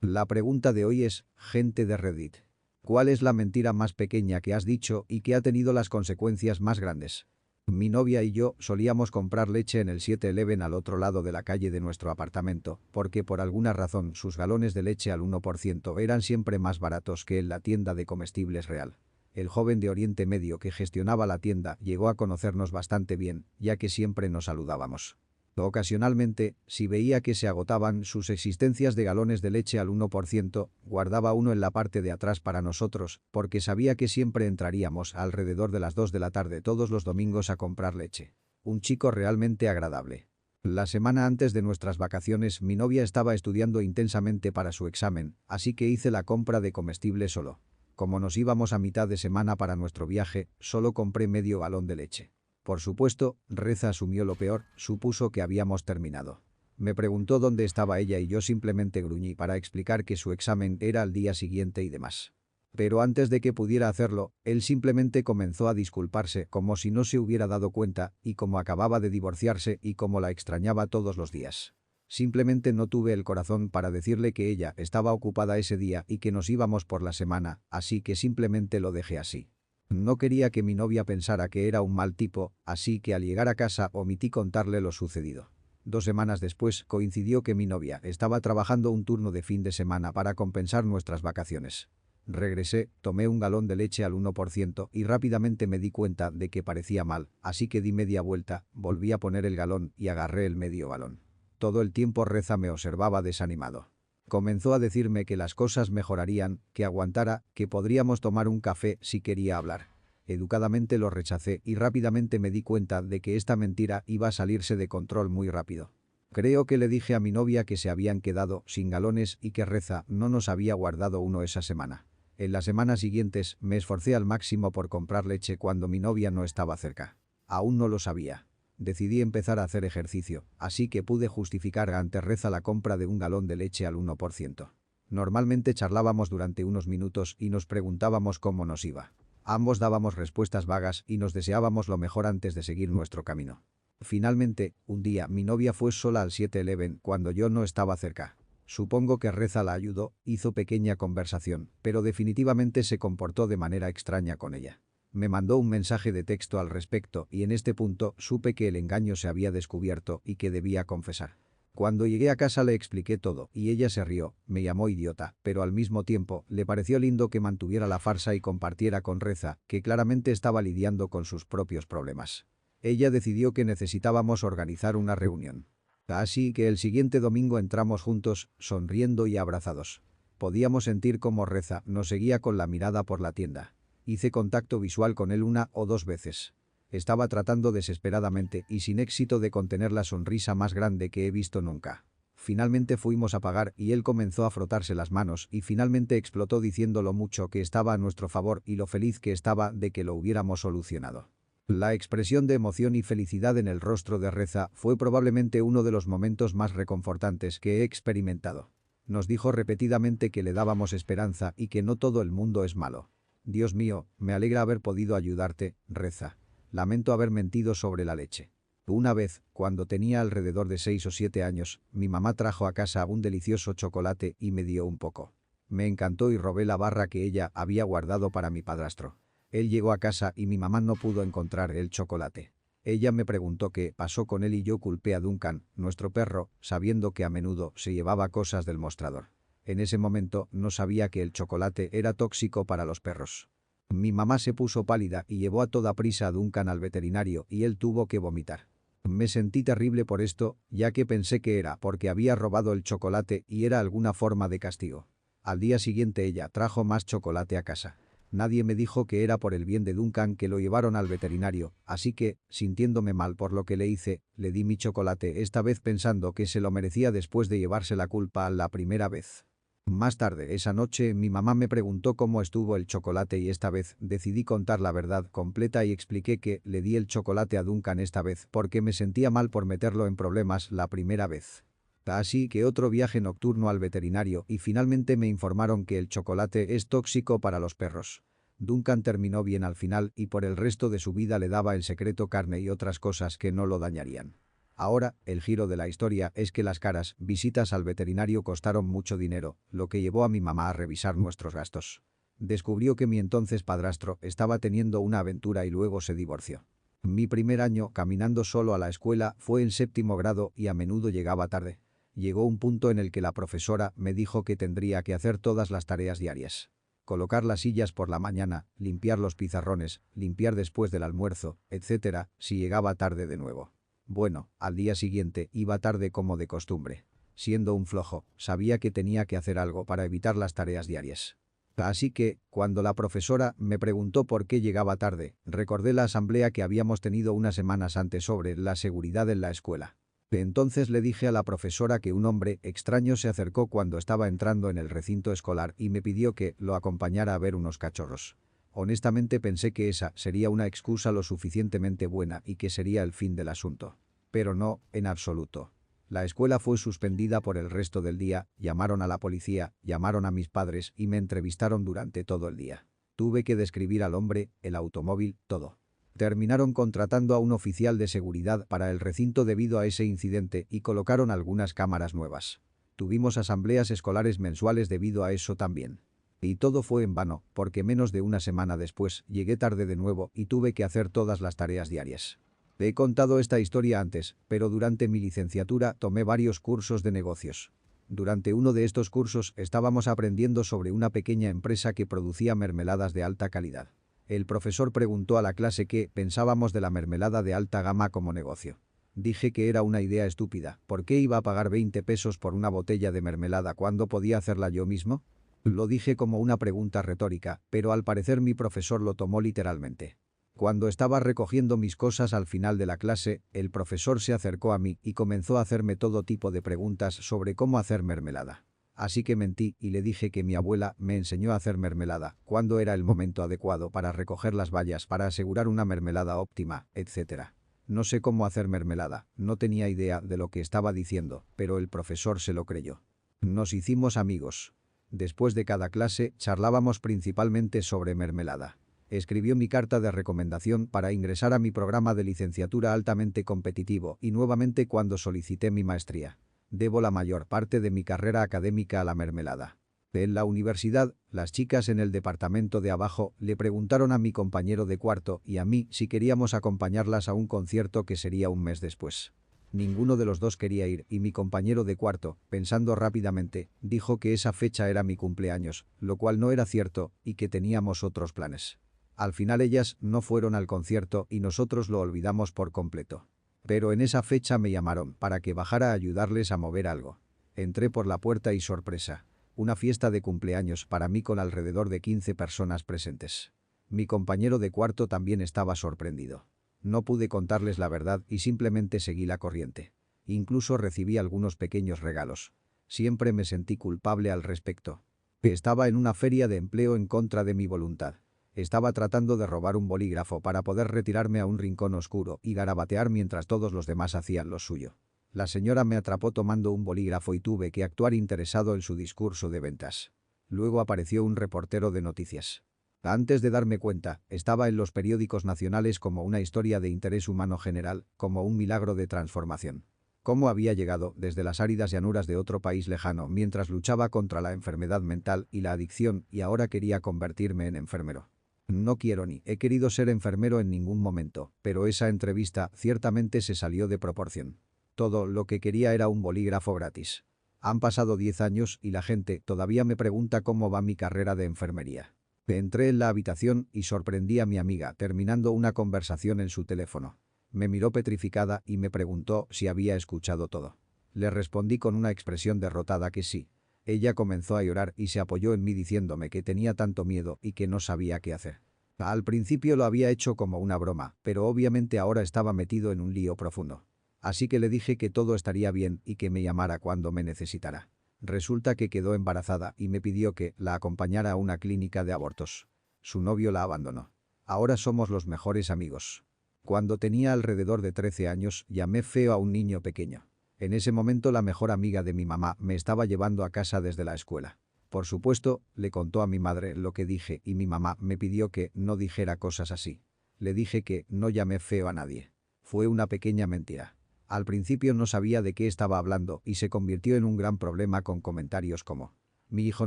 La pregunta de hoy es, gente de Reddit. ¿Cuál es la mentira más pequeña que has dicho y que ha tenido las consecuencias más grandes? Mi novia y yo solíamos comprar leche en el 7-Eleven al otro lado de la calle de nuestro apartamento, porque por alguna razón sus galones de leche al 1% eran siempre más baratos que en la tienda de comestibles real. El joven de Oriente Medio que gestionaba la tienda llegó a conocernos bastante bien, ya que siempre nos saludábamos. Ocasionalmente, si veía que se agotaban sus existencias de galones de leche al 1%, guardaba uno en la parte de atrás para nosotros, porque sabía que siempre entraríamos alrededor de las 2 de la tarde todos los domingos a comprar leche. Un chico realmente agradable. La semana antes de nuestras vacaciones mi novia estaba estudiando intensamente para su examen, así que hice la compra de comestible solo. Como nos íbamos a mitad de semana para nuestro viaje, solo compré medio galón de leche. Por supuesto, Reza asumió lo peor, supuso que habíamos terminado. Me preguntó dónde estaba ella y yo simplemente gruñí para explicar que su examen era al día siguiente y demás. Pero antes de que pudiera hacerlo, él simplemente comenzó a disculparse como si no se hubiera dado cuenta y como acababa de divorciarse y como la extrañaba todos los días. Simplemente no tuve el corazón para decirle que ella estaba ocupada ese día y que nos íbamos por la semana, así que simplemente lo dejé así. No quería que mi novia pensara que era un mal tipo, así que al llegar a casa omití contarle lo sucedido. 2 semanas después coincidió que mi novia estaba trabajando un turno de fin de semana para compensar nuestras vacaciones. Regresé, tomé un galón de leche al 1% y rápidamente me di cuenta de que parecía mal, así que di media vuelta, volví a poner el galón y agarré el medio galón. Todo el tiempo Reza me observaba desanimado. Comenzó a decirme que las cosas mejorarían, que aguantara, que podríamos tomar un café si quería hablar. Educadamente lo rechacé y rápidamente me di cuenta de que esta mentira iba a salirse de control muy rápido. Creo que le dije a mi novia que se habían quedado sin galones y que Reza no nos había guardado uno esa semana. En las semanas siguientes me esforcé al máximo por comprar leche cuando mi novia no estaba cerca. Aún no lo sabía. Decidí empezar a hacer ejercicio, así que pude justificar ante Reza la compra de un galón de leche al 1%. Normalmente charlábamos durante unos minutos y nos preguntábamos cómo nos iba. Ambos dábamos respuestas vagas y nos deseábamos lo mejor antes de seguir nuestro camino. Finalmente, un día mi novia fue sola al 7-Eleven cuando yo no estaba cerca. Supongo que Reza la ayudó, hizo pequeña conversación, pero definitivamente se comportó de manera extraña con ella. Me mandó un mensaje de texto al respecto y en este punto supe que el engaño se había descubierto y que debía confesar. Cuando llegué a casa le expliqué todo y ella se rió, me llamó idiota, pero al mismo tiempo le pareció lindo que mantuviera la farsa y compartiera con Reza, que claramente estaba lidiando con sus propios problemas. Ella decidió que necesitábamos organizar una reunión. Así que el siguiente domingo entramos juntos, sonriendo y abrazados. Podíamos sentir cómo Reza nos seguía con la mirada por la tienda. Hice contacto visual con él 1 o 2 veces. Estaba tratando desesperadamente y sin éxito de contener la sonrisa más grande que he visto nunca. Finalmente fuimos a pagar y él comenzó a frotarse las manos y finalmente explotó diciendo lo mucho que estaba a nuestro favor y lo feliz que estaba de que lo hubiéramos solucionado. La expresión de emoción y felicidad en el rostro de Reza fue probablemente uno de los momentos más reconfortantes que he experimentado. Nos dijo repetidamente que le dábamos esperanza y que no todo el mundo es malo. Dios mío, me alegra haber podido ayudarte, Reza. Lamento haber mentido sobre la leche. Una vez, cuando tenía alrededor de 6 o 7 años, mi mamá trajo a casa un delicioso chocolate y me dio un poco. Me encantó y robé la barra que ella había guardado para mi padrastro. Él llegó a casa y mi mamá no pudo encontrar el chocolate. Ella me preguntó qué pasó con él y yo culpé a Duncan, nuestro perro, sabiendo que a menudo se llevaba cosas del mostrador. En ese momento no sabía que el chocolate era tóxico para los perros. Mi mamá se puso pálida y llevó a toda prisa a Duncan al veterinario y él tuvo que vomitar. Me sentí terrible por esto, ya que pensé que era porque había robado el chocolate y era alguna forma de castigo. Al día siguiente ella trajo más chocolate a casa. Nadie me dijo que era por el bien de Duncan que lo llevaron al veterinario, así que, sintiéndome mal por lo que le hice, le di mi chocolate esta vez pensando que se lo merecía después de llevarse la culpa la primera vez. Más tarde esa noche mi mamá me preguntó cómo estuvo el chocolate y esta vez decidí contar la verdad completa y expliqué que le di el chocolate a Duncan esta vez porque me sentía mal por meterlo en problemas la primera vez. Así que otro viaje nocturno al veterinario y finalmente me informaron que el chocolate es tóxico para los perros. Duncan terminó bien al final y por el resto de su vida le daba en secreto carne y otras cosas que no lo dañarían. Ahora, el giro de la historia es que las caras visitas al veterinario costaron mucho dinero, lo que llevó a mi mamá a revisar nuestros gastos. Descubrió que mi entonces padrastro estaba teniendo una aventura y luego se divorció. Mi primer año caminando solo a la escuela fue en séptimo grado y a menudo llegaba tarde. Llegó un punto en el que la profesora me dijo que tendría que hacer todas las tareas diarias. Colocar las sillas por la mañana, limpiar los pizarrones, limpiar después del almuerzo, etc., si llegaba tarde de nuevo. Bueno, al día siguiente iba tarde como de costumbre. Siendo un flojo, sabía que tenía que hacer algo para evitar las tareas diarias. Así que, cuando la profesora me preguntó por qué llegaba tarde, recordé la asamblea que habíamos tenido unas semanas antes sobre la seguridad en la escuela. Entonces le dije a la profesora que un hombre extraño se acercó cuando estaba entrando en el recinto escolar y me pidió que lo acompañara a ver unos cachorros. Honestamente pensé que esa sería una excusa lo suficientemente buena y que sería el fin del asunto. Pero no, en absoluto. La escuela fue suspendida por el resto del día, llamaron a la policía, llamaron a mis padres y me entrevistaron durante todo el día. Tuve que describir al hombre, el automóvil, todo. Terminaron contratando a un oficial de seguridad para el recinto debido a ese incidente y colocaron algunas cámaras nuevas. Tuvimos asambleas escolares mensuales debido a eso también. Y todo fue en vano, porque menos de una semana después llegué tarde de nuevo y tuve que hacer todas las tareas diarias. He contado esta historia antes, pero durante mi licenciatura tomé varios cursos de negocios. Durante uno de estos cursos estábamos aprendiendo sobre una pequeña empresa que producía mermeladas de alta calidad. El profesor preguntó a la clase qué pensábamos de la mermelada de alta gama como negocio. Dije que era una idea estúpida. ¿Por qué iba a pagar 20 pesos por una botella de mermelada cuando podía hacerla yo mismo? Lo dije como una pregunta retórica, pero al parecer mi profesor lo tomó literalmente. Cuando estaba recogiendo mis cosas al final de la clase, el profesor se acercó a mí y comenzó a hacerme todo tipo de preguntas sobre cómo hacer mermelada. Así que mentí y le dije que mi abuela me enseñó a hacer mermelada, cuándo era el momento adecuado para recoger las bayas para asegurar una mermelada óptima, etc. No sé cómo hacer mermelada, no tenía idea de lo que estaba diciendo, pero el profesor se lo creyó. Nos hicimos amigos. Después de cada clase, charlábamos principalmente sobre mermelada. Escribió mi carta de recomendación para ingresar a mi programa de licenciatura altamente competitivo y nuevamente cuando solicité mi maestría. Debo la mayor parte de mi carrera académica a la mermelada. En la universidad, las chicas en el departamento de abajo le preguntaron a mi compañero de cuarto y a mí si queríamos acompañarlas a un concierto que sería un mes después. Ninguno de los dos quería ir y mi compañero de cuarto, pensando rápidamente, dijo que esa fecha era mi cumpleaños, lo cual no era cierto y que teníamos otros planes. Al final ellas no fueron al concierto y nosotros lo olvidamos por completo. Pero en esa fecha me llamaron para que bajara a ayudarles a mover algo. Entré por la puerta y sorpresa. Una fiesta de cumpleaños para mí con alrededor de 15 personas presentes. Mi compañero de cuarto también estaba sorprendido. No pude contarles la verdad y simplemente seguí la corriente. Incluso recibí algunos pequeños regalos. Siempre me sentí culpable al respecto. Estaba en una feria de empleo en contra de mi voluntad. Estaba tratando de robar un bolígrafo para poder retirarme a un rincón oscuro y garabatear mientras todos los demás hacían lo suyo. La señora me atrapó tomando un bolígrafo y tuve que actuar interesado en su discurso de ventas. Luego apareció un reportero de noticias. Antes de darme cuenta, estaba en los periódicos nacionales como una historia de interés humano general, como un milagro de transformación. Cómo había llegado desde las áridas llanuras de otro país lejano mientras luchaba contra la enfermedad mental y la adicción y ahora quería convertirme en enfermero. No quiero ni he querido ser enfermero en ningún momento, pero esa entrevista ciertamente se salió de proporción. Todo lo que quería era un bolígrafo gratis. Han pasado 10 años y la gente todavía me pregunta cómo va mi carrera de enfermería. Entré en la habitación y sorprendí a mi amiga terminando una conversación en su teléfono. Me miró petrificada y me preguntó si había escuchado todo. Le respondí con una expresión derrotada que sí. Ella comenzó a llorar y se apoyó en mí diciéndome que tenía tanto miedo y que no sabía qué hacer. Al principio lo había hecho como una broma, pero obviamente ahora estaba metido en un lío profundo. Así que le dije que todo estaría bien y que me llamara cuando me necesitara. Resulta que quedó embarazada y me pidió que la acompañara a una clínica de abortos. Su novio la abandonó. Ahora somos los mejores amigos. Cuando tenía alrededor de 13 años, llamé feo a un niño pequeño. En ese momento la mejor amiga de mi mamá me estaba llevando a casa desde la escuela. Por supuesto, le contó a mi madre lo que dije y mi mamá me pidió que no dijera cosas así. Le dije que no llamé feo a nadie. Fue una pequeña mentira. Al principio no sabía de qué estaba hablando y se convirtió en un gran problema con comentarios como: mi hijo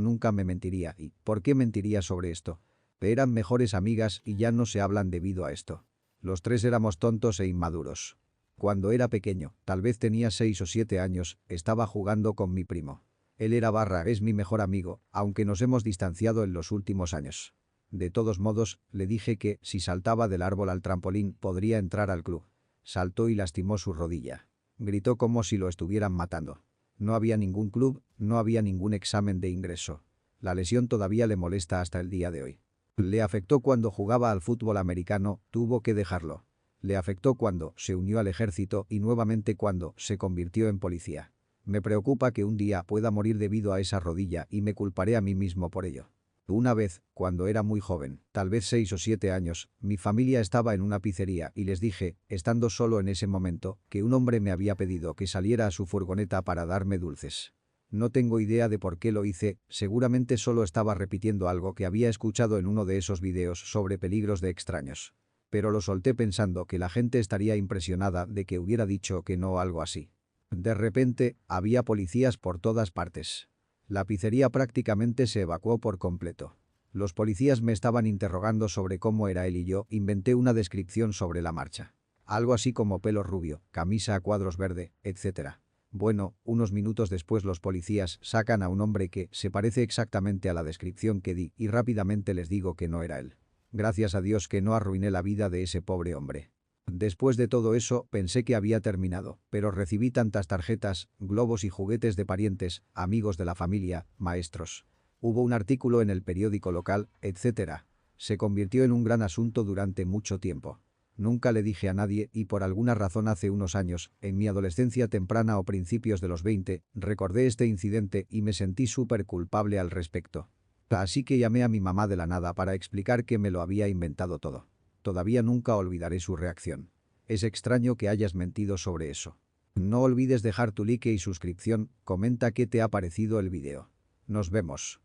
nunca me mentiría y ¿por qué mentiría sobre esto? Eran mejores amigas y ya no se hablan debido a esto. Los tres éramos tontos e inmaduros. Cuando era pequeño, tal vez tenía 6 o 7 años, estaba jugando con mi primo. Él era es mi mejor amigo, aunque nos hemos distanciado en los últimos años. De todos modos, le dije que, si saltaba del árbol al trampolín, podría entrar al club. Saltó y lastimó su rodilla. Gritó como si lo estuvieran matando. No había ningún club, no había ningún examen de ingreso. La lesión todavía le molesta hasta el día de hoy. Le afectó cuando jugaba al fútbol americano, tuvo que dejarlo. Le afectó cuando se unió al ejército y nuevamente cuando se convirtió en policía. Me preocupa que un día pueda morir debido a esa rodilla y me culparé a mí mismo por ello. Una vez, cuando era muy joven, tal vez 6 o 7 años, mi familia estaba en una pizzería y les dije, estando solo en ese momento, que un hombre me había pedido que saliera a su furgoneta para darme dulces. No tengo idea de por qué lo hice, seguramente solo estaba repitiendo algo que había escuchado en uno de esos videos sobre peligros de extraños. Pero lo solté pensando que la gente estaría impresionada de que hubiera dicho que no o algo así. De repente, había policías por todas partes. La pizzería prácticamente se evacuó por completo. Los policías me estaban interrogando sobre cómo era él y yo inventé una descripción sobre la marcha. Algo así como pelo rubio, camisa a cuadros verde, etc. Bueno, unos minutos después los policías sacan a un hombre que se parece exactamente a la descripción que di y rápidamente les digo que no era él. Gracias a Dios que no arruiné la vida de ese pobre hombre. Después de todo eso, pensé que había terminado, pero recibí tantas tarjetas, globos y juguetes de parientes, amigos de la familia, maestros. Hubo un artículo en el periódico local, etc. Se convirtió en un gran asunto durante mucho tiempo. Nunca le dije a nadie y por alguna razón hace unos años, en mi adolescencia temprana o principios de los 20, recordé este incidente y me sentí súper culpable al respecto. Así que llamé a mi mamá de la nada para explicar que me lo había inventado todo. Todavía nunca olvidaré su reacción. Es extraño que hayas mentido sobre eso. No olvides dejar tu like y suscripción, comenta qué te ha parecido el video. Nos vemos.